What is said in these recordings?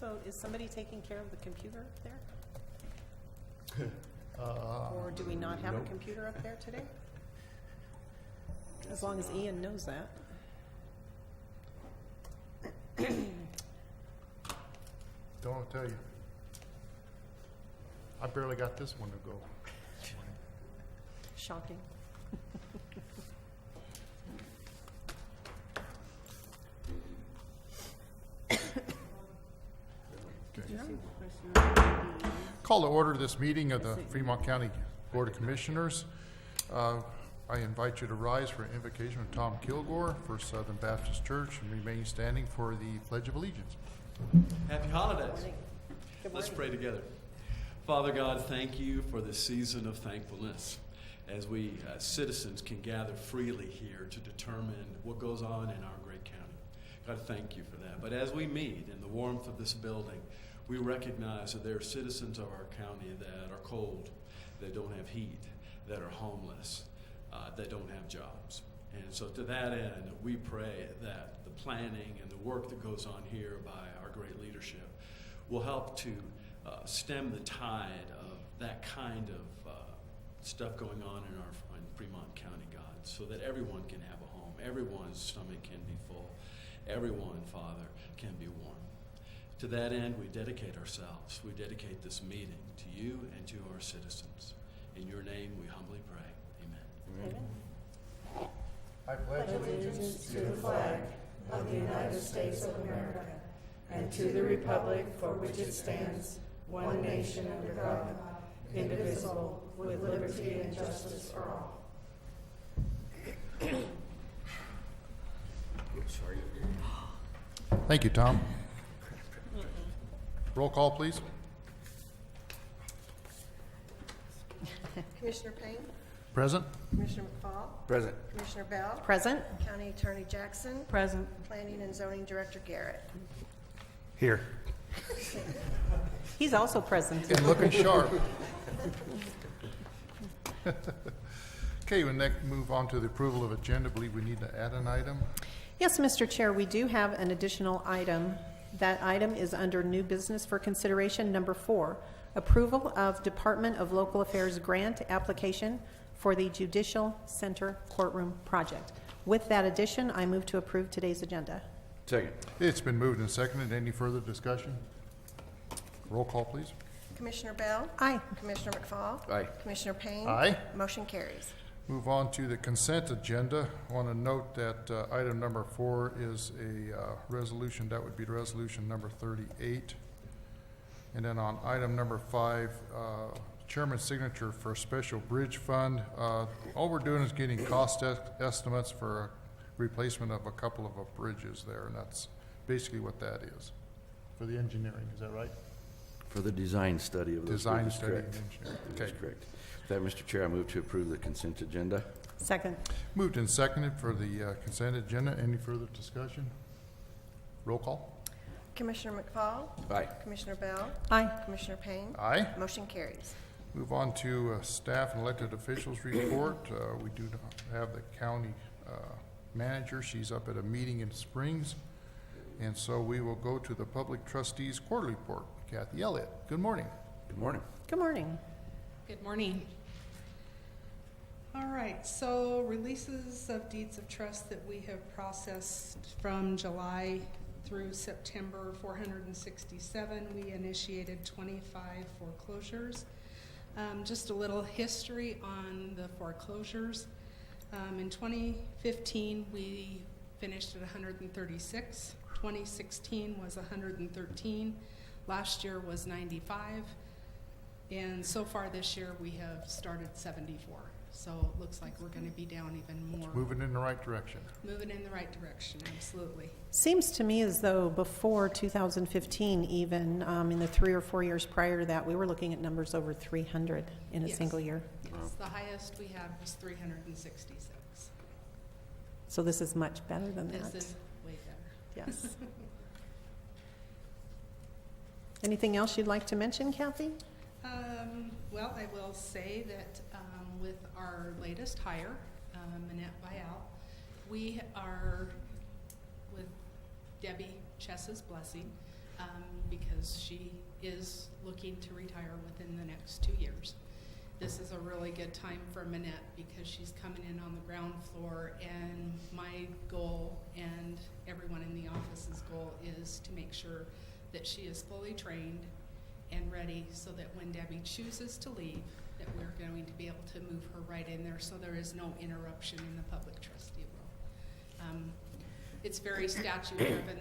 So is somebody taking care of the computer up there? Or do we not have a computer up there today? As long as Ian knows that. Don't tell you. I barely got this one to go. Shocking. Call to order this meeting of the Fremont County Board of Commissioners. I invite you to rise for an invocation of Tom Kilgore, First Southern Baptist Church, and remain standing for the Pledge of Allegiance. Happy holidays. Good Let's morning. pray together. Father God, thank you for this season of thankfulness as we citizens can gather freely here to determine what goes on in our great county. God, thank you for that. But as we meet in the warmth of this building, we recognize that there are citizens of our county that are cold, that don't have heat, that are homeless, that don't have jobs. And so to that end, we pray that the planning and the work that goes on here by our great leadership will help to stem the tide of that kind of stuff going on in Fremont County, God, so that everyone can have a home, everyone's stomach can be full, everyone, Father, can be warm. To that end, we dedicate ourselves, we dedicate this meeting to you and to our citizens. In your name, we humbly pray. Amen. Amen. I pledge allegiance to the flag of the United States of America and to the republic for which it stands, one nation under God, indivisible, with liberty and justice for all. Thank you, Tom. Roll call, please. Commissioner Payne, Present. Commissioner McFall, Present. Commissioner Bell, Present? County Attorney Jackson, Present. Planning and Zoning Director Garrett. Here. He's also present. And looking sharp. Okay, we next move on to the approval of agenda. I believe we need to add an item. Yes, Mr. Chair, we do have an additional item. That item is under new business for consideration, number 4, approval of Department of Local Affairs grant application for the Judicial Center Courtroom Project. With that addition, I move to approve today's agenda. Second. It's been moved and seconded. Any further discussion? Roll call, please. Commissioner Bell, Aye. Commissioner McFall, Aye. Commissioner Payne. Aye. Motion carries. Move on to the consent agenda. I want to note that item number 4 is a resolution. That would be resolution number 38. And then on item number 5, chairman's signature for special bridge fund. All we're doing is getting cost estimates for replacement of a couple of bridges there, and that's basically what that is for the engineering. Is that right? For the design study of those Design bridges, study correct. and engineering. That is Okay. correct. With that, Mr. Chair, I move to approve the consent agenda. Second. Moved and seconded for the consent agenda. Any further discussion? Roll call. Commissioner McFall, Aye. Commissioner Bell, Aye. Commissioner Payne. Aye. Motion carries. Move on to staff and elected officials report. We do have the county manager. She's up at a meeting in Springs. And so we will go to the public trustees quarterly report. Kathy Elliott, good morning. Good morning. Good morning. Good morning. All right, so releases of deeds of trust that we have processed from July through September, 467. We initiated 25 foreclosures. Just a little history on the foreclosures. In 2015, we finished at 136. 2016 was 113. Last year was 95. And so far this year, we have started 74. So it looks like we're going to be down even more. Moving in the right direction. Moving in the right direction, absolutely. Seems to me as though before 2015, even in the 3 or 4 years prior to that, we were looking at numbers over 300 in a Yes. single year. Yes, the highest we had was 366. So this is much better than that. This is way better. Yes. Anything else you'd like to mention, Kathy? Well, I will say that with our latest hire, Manette Vial, we are, with Debbie Chess's blessing, because she is looking to retire within the next 2 years. This is a really good time for Minette because she's coming in on the ground floor, and my goal and everyone in the office's goal is to make sure that she is fully trained and ready so that when Debbie chooses to leave, that we're going to be able to move her right in there so there is no interruption in the public trustee role. It's very statute driven.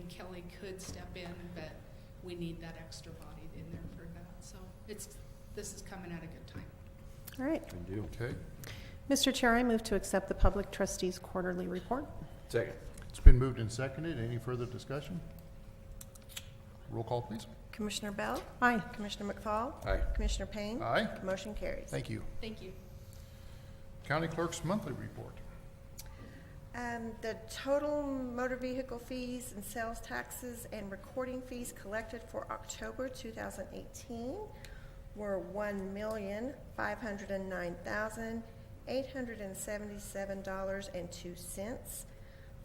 Kelly could step in, but we need that extra body in there for that. So this is coming at a good time. All right. I do. Okay. Mr. Chair, I move to accept the Public Trustees Quarterly Report. Second. It's been moved and seconded. Any further discussion? Roll call, please. Commissioner Bell? Aye. Commissioner McFall? Aye. Commissioner Payne? Aye. Motion carries. Thank you. Thank you. County Clerk's Monthly Report. The total motor vehicle fees and sales taxes and recording fees collected for October 2018 were $1,509,877.02.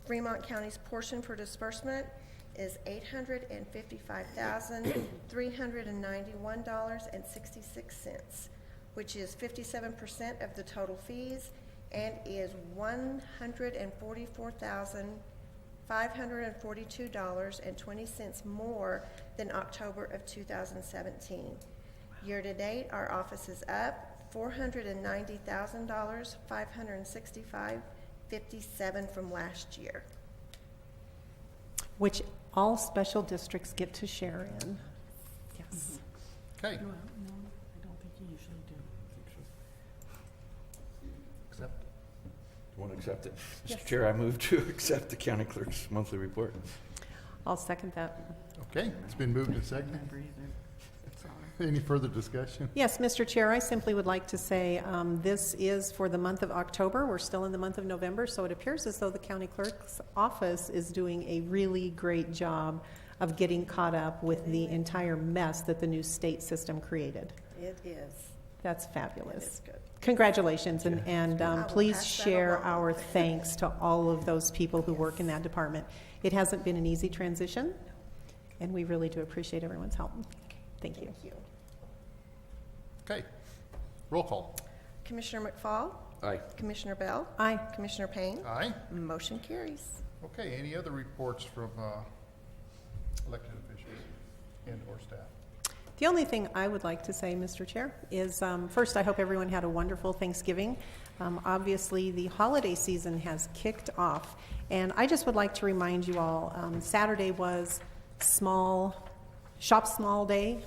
Fremont County's portion for disbursement is $855,391.66, which is 57% of the total fees and is $144,542.20 more than October of 2017. Year to date, our office is up $490,000, $565.57 from last year. Which all special districts get to share in. Yes. Okay. No, I don't think you usually do. Accept. You want to accept it? Yes. Mr. Chair, I move to accept the County Clerk's Monthly Report. I'll second that. Okay. It's been moved and seconded. Remember either. Sorry. Any further discussion? Yes, Mr. Chair, I simply would like to say this is for the month of October. We're still in the month of November, so it appears as though the county clerk's office is doing a really great job of getting caught up with the entire mess that the new state system created. It is. That's It fabulous. is good. Congratulations, and I will please pass that share along. our thanks to all of those people who work in that department. It hasn't been an easy transition, and we really do appreciate everyone's help. Thank you. Thank you. Okay. Roll call. Commissioner McFall? Aye. Commissioner Bell? Aye. Commissioner Payne? Aye. Motion carries. Okay. Any other reports from elected officials and or staff? The only thing I would like to say, Mr. Chair, is first, I hope everyone had a wonderful Thanksgiving. Obviously, the holiday season has kicked off, and I just would like to remind you all, Saturday was Shop Small Day,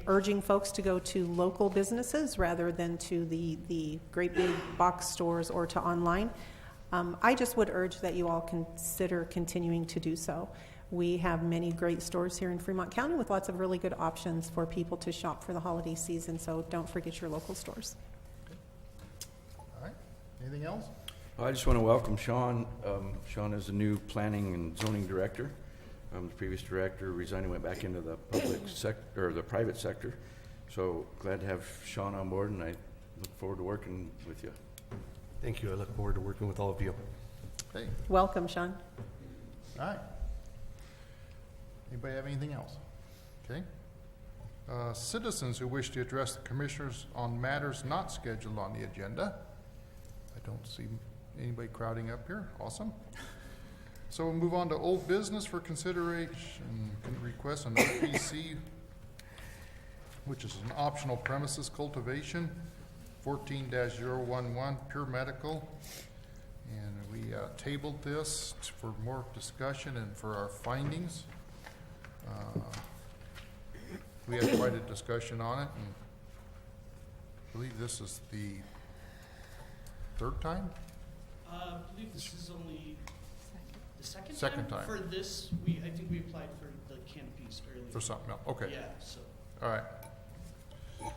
urging folks to go to local businesses rather than to the great big box stores or to online. I just would urge that you all consider continuing to do so. We have many great stores here in Fremont County with lots of really good options for people to shop for the holiday season, so don't forget your local stores. All right. Anything else? I just want to welcome Sean. Sean is the new Planning and Zoning Director. The previous director resigned and went back into the the private sector. So glad to have Sean on board, and I look forward to working with you. Thank you. I look forward to working with all of you. Hey. Welcome, Sean. All right. Anybody have anything else? Okay. Citizens who wish to address the commissioners on matters not scheduled on the agenda. I don't see anybody crowding up here. Awesome. So we'll move on to old business for consideration. Can request an OPC, which is an optional premises cultivation, 14-011, Pure Medical. And we tabled this for more discussion and for our findings. We had quite a discussion on it, and I believe this is the third time? I believe this is only the second Second time. For this, I think we applied for the canopies earlier. For something else, okay. Yeah, so. All right. You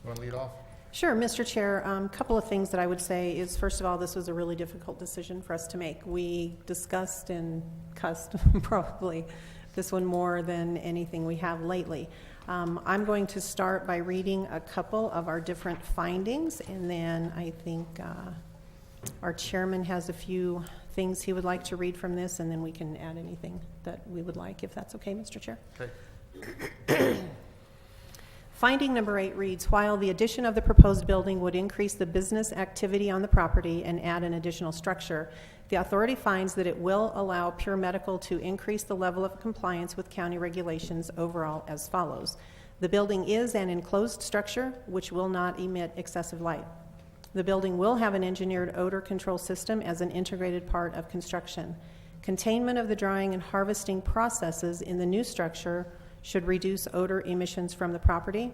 want to lead off? Sure, Mr. Chair. A couple of things that I would say is, first of all, this was a really difficult decision for us to make. We discussed and cussed probably this one more than anything we have lately. I'm going to start by reading a couple of our different findings, and then I think our chairman has a few things he would like to read from this, and then we can add anything that we would like, if that's okay, Mr. Chair. Okay. Finding number 8 reads, while the addition of the proposed building would increase the business activity on the property and add an additional structure, the authority finds that it will allow Pure Medical to increase the level of compliance with county regulations overall as follows. The building is an enclosed structure which will not emit excessive light. The building will have an engineered odor control system as an integrated part of construction. Containment of the drying and harvesting processes in the new structure should reduce odor emissions from the property,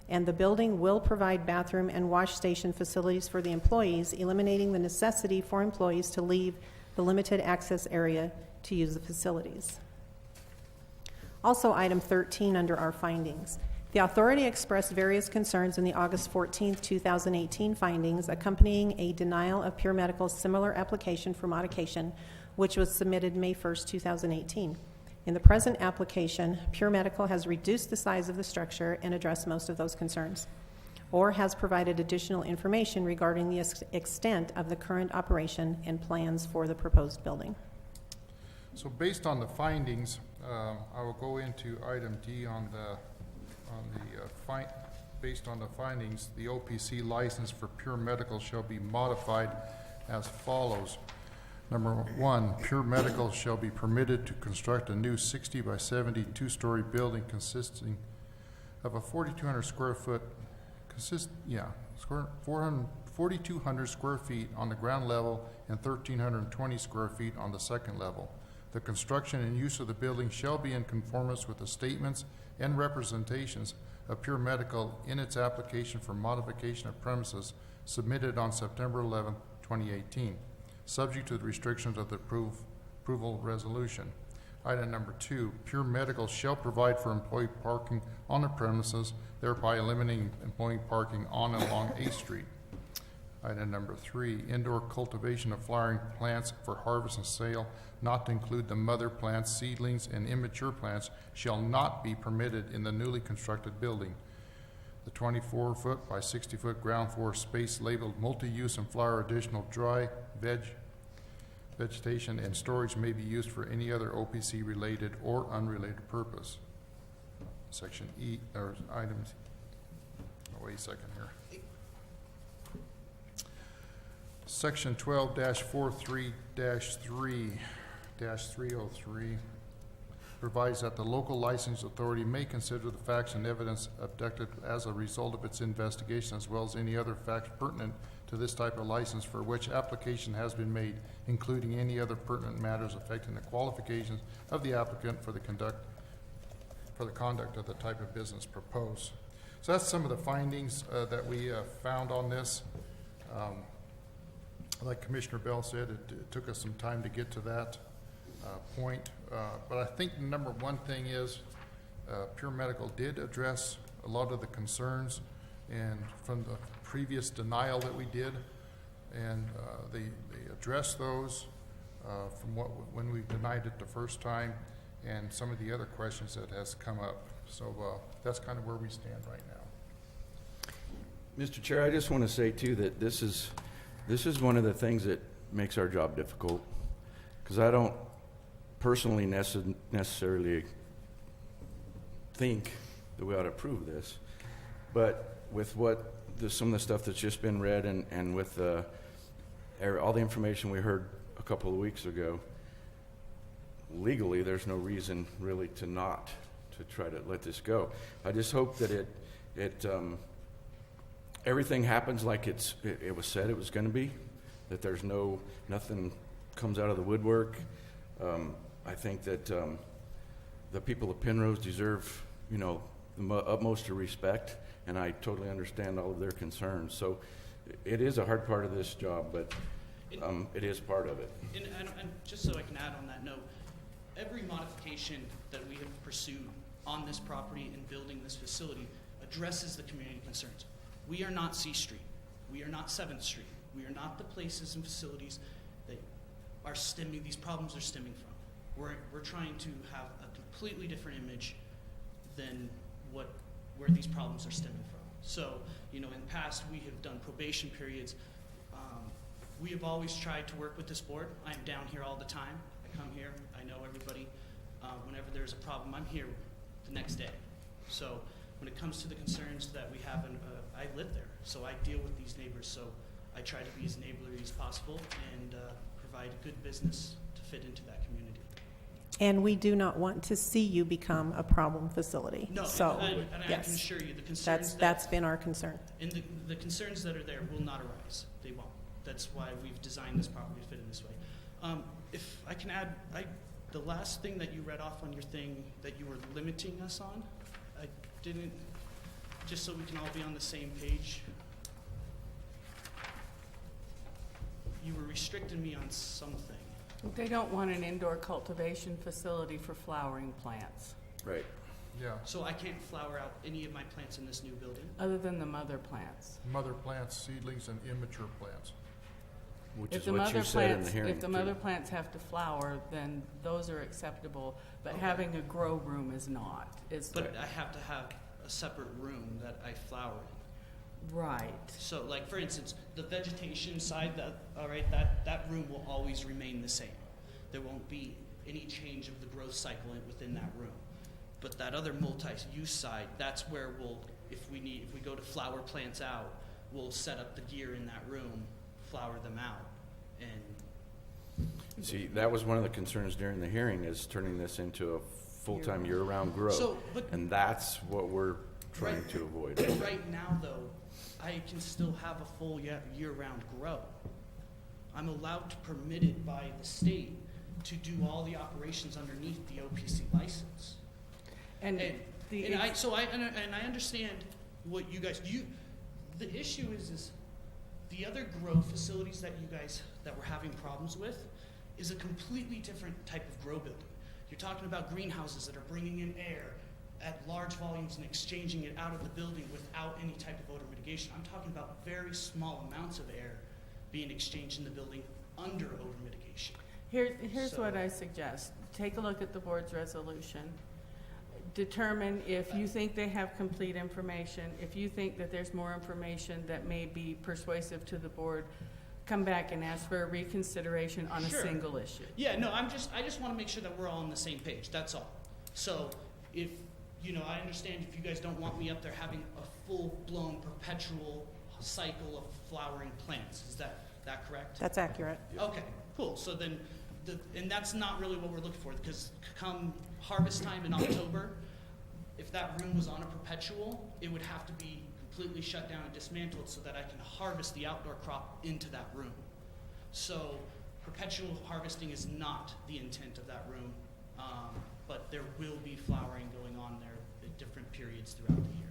and the building will provide bathroom and wash station facilities for the employees, eliminating the necessity for employees to leave the limited access area to use the facilities. Also, item 13 under our findings. The authority expressed various concerns in the August 14, 2018 findings accompanying a denial of Pure Medical's similar application for modification, which was submitted May 1, 2018. In the present application, Pure Medical has reduced the size of the structure and addressed most of those concerns, or has provided additional information regarding the extent of the current operation and plans for the proposed building. So based on the findings, I will go into item D based on the findings, the OPC license for Pure Medical shall be modified as follows. Number 1, Pure Medical shall be permitted to construct a new 60 by 70 two-story building consisting of a 4,200 square foot, 4,200 square feet on the ground level and 1,320 square feet on the second level. The construction and use of the building shall be in conformance with the statements and representations of Pure Medical in its application for modification of premises submitted on September 11, 2018. Subject to the restrictions of the approval resolution. Item number 2, Pure Medical shall provide for employee parking on the premises, thereby eliminating employee parking on and along 8th Street. Item number 3, indoor cultivation of flowering plants for harvest and sale, not to include the mother plants, seedlings, and immature plants, shall not be permitted in the newly constructed building. The 24-foot by 60-foot ground floor space labeled multi-use and flower additional dry vegetation and storage may be used for any other OPC related or unrelated purpose. Section E, or items, oh, wait a second here. Section 12-43-3-303 provides that the local licensing authority may consider the facts and evidence abducted as a result of its investigation, as well as any other facts pertinent to this type of license for which application has been made, including any other pertinent matters affecting the qualifications of the applicant for the conduct of the type of business proposed. So that's some of the findings that we found on this. Like Commissioner Bell said, it took us some time to get to that point. But I think the number one thing is Pure Medical did address a lot of the concerns and from the previous denial that we did, and they addressed those from when we denied it the first time, and some of the other questions that has come up. So that's kind of where we stand right now. Mr. Chair, I just want to say too that this is one of the things that makes our job difficult, because I don't personally necessarily think that we ought to approve this, but with some of the stuff that's just been read and with all the information we heard a couple of weeks ago, legally there's no reason really to try to let this go. I just hope that everything happens like it was said it was going to be, that there's nothing comes out of the woodwork. I think that the people of Penrose deserve, the utmost of respect, and I totally understand all of their concerns. So it is a hard part of this job, but it is part of it. And just so I can add on that note, every modification that we have pursued on this property and building this facility addresses the community concerns. We are not C Street. We are not 7th Street. We are not the places and facilities that these problems are stemming from. We're trying to have a completely different image than where these problems are stemming from. So, in the past we have done probation periods We have always tried to work with this board. I am down here all the time. I come here, I know everybody. Whenever there's a problem, I'm here the next day. So when it comes to the concerns that we have, I live there, so I deal with these neighbors. So I try to be as neighborly as possible and provide a good business to fit into that community. And we do not want to see you become a problem facility. No, So, and I yes, can assure you the concerns that's been our concern. and the concerns that are there will not arise. They won't. That's why we've designed this property to fit in this way. If I can add, the last thing that you read off on your thing that you were limiting us on, I didn't, just so we can all be on the same page. You were restricting me on something. They don't want an indoor cultivation facility for flowering plants, Right. Yeah, So I can't flower out any of my plants in this new building? other than the mother plants. mother plants, seedlings, and immature plants. Which If is the what mother you said in plants, the hearing. if the too. mother plants have to flower, then those are acceptable, but having a grow room is not. It's But I have to have a separate room that I flower in. right. So, like, for instance, the vegetation side, that room will always remain the same. There won't be any change of the growth cycle within that room. But that other multi-use side, that's where if we go to flower plants out, we'll set up the gear in that room, flower them out, and See, that was one of the concerns during the hearing, is turning this into a full-time year-round grow. So, but And that's what we're trying to avoid. right now, though, I can still have a full year-round grow. I'm allowed to permit it by the state to do all the operations underneath the OPC license. And I understand what you guys the issue is the other grow facilities that you guys that we're having problems with is a completely different type of grow building. You're talking about greenhouses that are bringing in air at large volumes and exchanging it out of the building without any type of odor mitigation. I'm talking about very small amounts of air being exchanged in the building under odor mitigation. Here's So- what I suggest. Take a look at the board's resolution. Determine if you think they have complete information. If you think that there's more information that may be persuasive to the board, come back and ask for a reconsideration on a Sure. single issue. Yeah, no, I just want to make sure that we're all on the same page. That's all. So if I understand if you guys don't want me up there having a full-blown perpetual cycle of flowering plants. Is that correct? That's accurate. Okay, cool. So then, and that's not really what we're looking for, because come harvest time in October, if that room was on a perpetual, it would have to be completely shut down and dismantled so that I can harvest the outdoor crop into that room. So perpetual harvesting is not the intent of that room, but there will be flowering going on there at different periods throughout the year.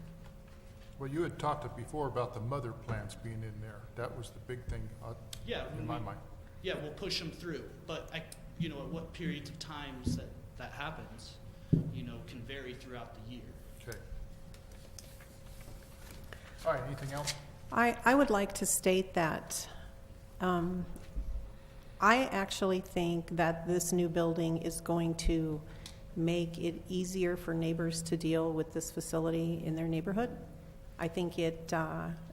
Well, you had talked before about the mother plants being in there. That was the big thing Yeah, in my mind. Yeah, we'll push them through, but at what periods of times that happens, can vary throughout the year. Okay. All right, anything else? I would like to state that I actually think that this new building is going to make it easier for neighbors to deal with this facility in their neighborhood. I think it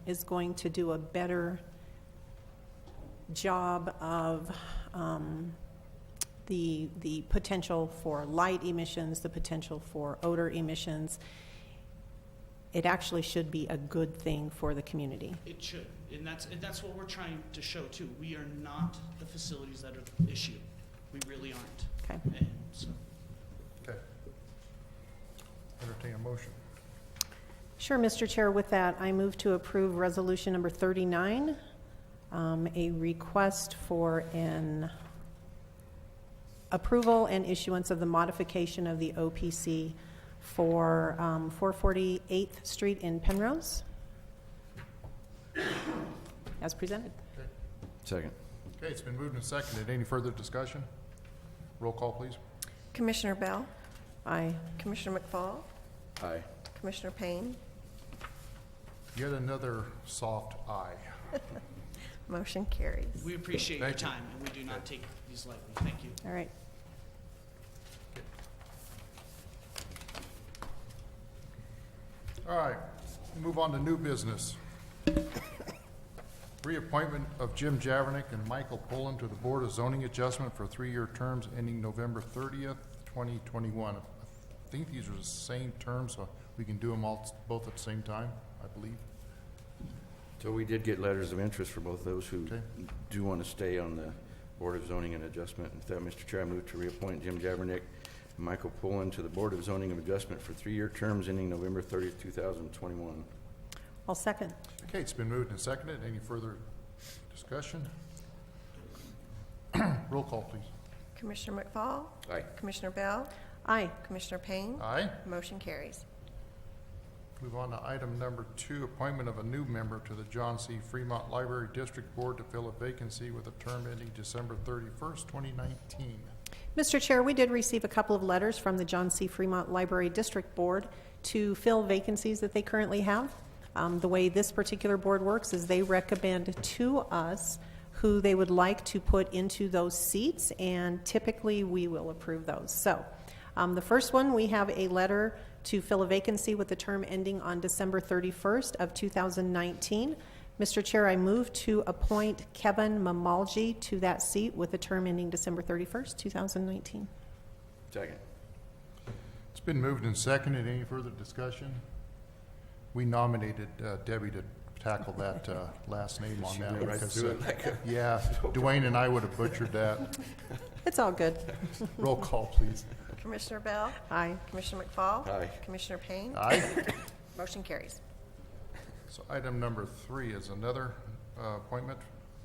is going to do a better job of the potential for light emissions, the potential for odor emissions. It actually should be a good thing for the community. It should, and that's what we're trying to show too. We are not the facilities that are the issue. We really aren't. Okay. And so, Okay. Entertain a motion. Sure, Mr. Chair. With that, I move to approve resolution number 39, a request for an approval and issuance of the modification of the OPC for 448th Street in Penrose, as presented. Okay. Second. Okay, it's been moved and seconded. Any further discussion? Roll call, please. Commissioner Bell, Aye. Commissioner McFall, Aye. Commissioner Payne, Yet another soft aye. motion carries. we appreciate your Thank you. time, and we do not take these lightly. Thank you. All right. All right, move on to new business. Reappointment of Jim Javernick and Michael Pullen to the Board of Zoning Adjustment for 3-year terms ending November 30th, 2021. I think these are the same terms, so we can do them all both at the same time, I believe. So we did get letters of interest for both those who Okay. do want to stay on the Board of Zoning and Adjustment. With that, Mr. Chair, I move to reappoint Jim Javernick and Michael Pullen to the Board of Zoning and Adjustment for 3-year terms ending November 30th, 2021. I'll second. Okay, it's been moved and seconded. Any further discussion? Roll call, please. Commissioner McFall? Aye. Commissioner Bell? Aye. Commissioner Payne? Aye. Motion carries. Move on to item number 2, appointment of a new member to the John C. Fremont Library District Board to fill a vacancy with a term ending December 31st, 2019. Mr. Chair, we did receive a couple of letters from the John C. Fremont Library District Board to fill vacancies that they currently have. The way this particular board works is they recommend to us who they would like to put into those seats, and typically we will approve those. So the first one, we have a letter to fill a vacancy with the term ending on December 31st of 2019. Mr. Chair, I move to appoint Kevin Mamalji to that seat with a term ending December 31st, 2019. Second. It's been moved and seconded. Any further discussion? We nominated Debbie to tackle that last name on She that went right because, through it like a- yeah, Dwayne and I would have butchered that. It's all good. Roll call, please. Commissioner Bell? Aye. Commissioner McFall? Aye. Commissioner Payne? Aye. Motion carries. So item number 3 is another appointment?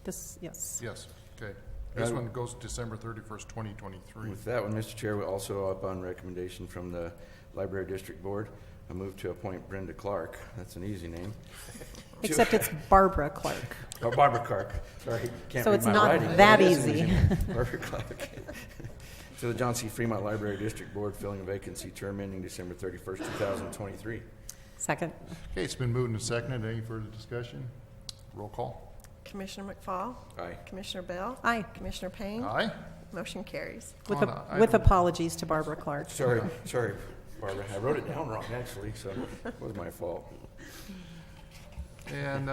This, yes. Yes, okay. This one goes December 31st, 2023. With that one, Mr. Chair, we also upon recommendation from the Library District Board, I move to appoint Brenda Clark. That's an easy name. Except it's Barbara Clark. Oh, Barbara Clark. Sorry, can't So read it's my not writing. that It is an easy. name. Barbara Clark. To the John C. Fremont Library District Board, filling a vacancy, term ending December 31st, 2023. Second. Okay, it's been moved and seconded. Any further discussion? Roll call. Commissioner McFall? Aye. Commissioner Bell? Aye. Commissioner Payne? Aye. Motion carries. With, On with item- apologies to Barbara Clark. Sorry, Barbara. I wrote it down wrong, actually, so it was my fault. And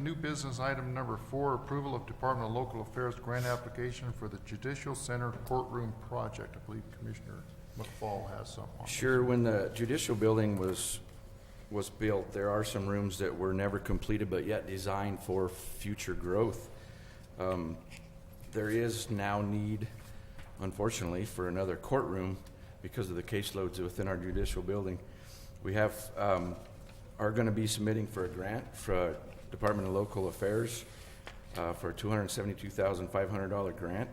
new business item number 4, approval of Department of Local Affairs grant application for the Judicial Center Courtroom Project. I believe Commissioner McFall has something on this. Sure, when the judicial building was built, there are some rooms that were never completed but yet designed for future growth. There is now need, unfortunately, for another courtroom because of the caseloads within our judicial building. We have, are going to be submitting for a grant for Department of Local Affairs for a $272,500 grant.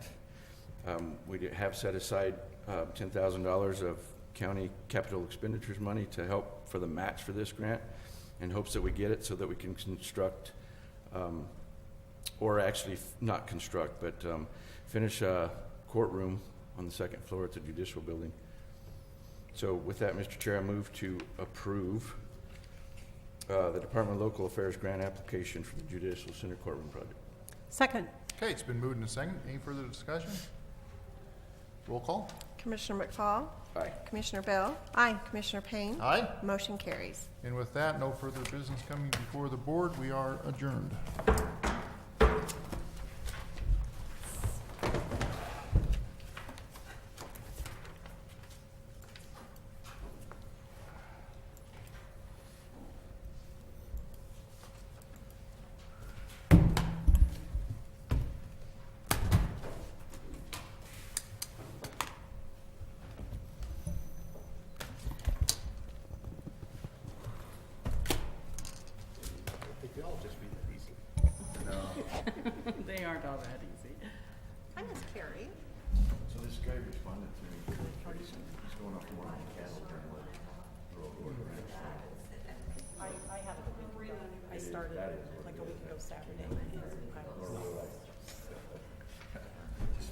We have set aside $10,000 of county capital expenditures money to help for the match for this grant in hopes that we get it so that we can construct, or actually not construct, but finish a courtroom on the second floor at the judicial building. So with that, Mr. Chair, I move to approve the Department of Local Affairs grant application for the Judicial Center Courtroom Project. Second. Okay, it's been moved and seconded. Any further discussion? Roll call. Commissioner McFall? Aye. Commissioner Bell? Aye. Commissioner Payne? Aye. Motion carries. And with that, no further business coming before the board. We are adjourned. They aren't all that easy. Hi, Miss Carrie. So this guy responded to me pretty soon. He's going off tomorrow on cattle during the I had I started like a week ago Saturday.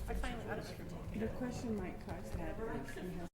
I finally, I don't know if you're taking The question Mike Cox had is, he has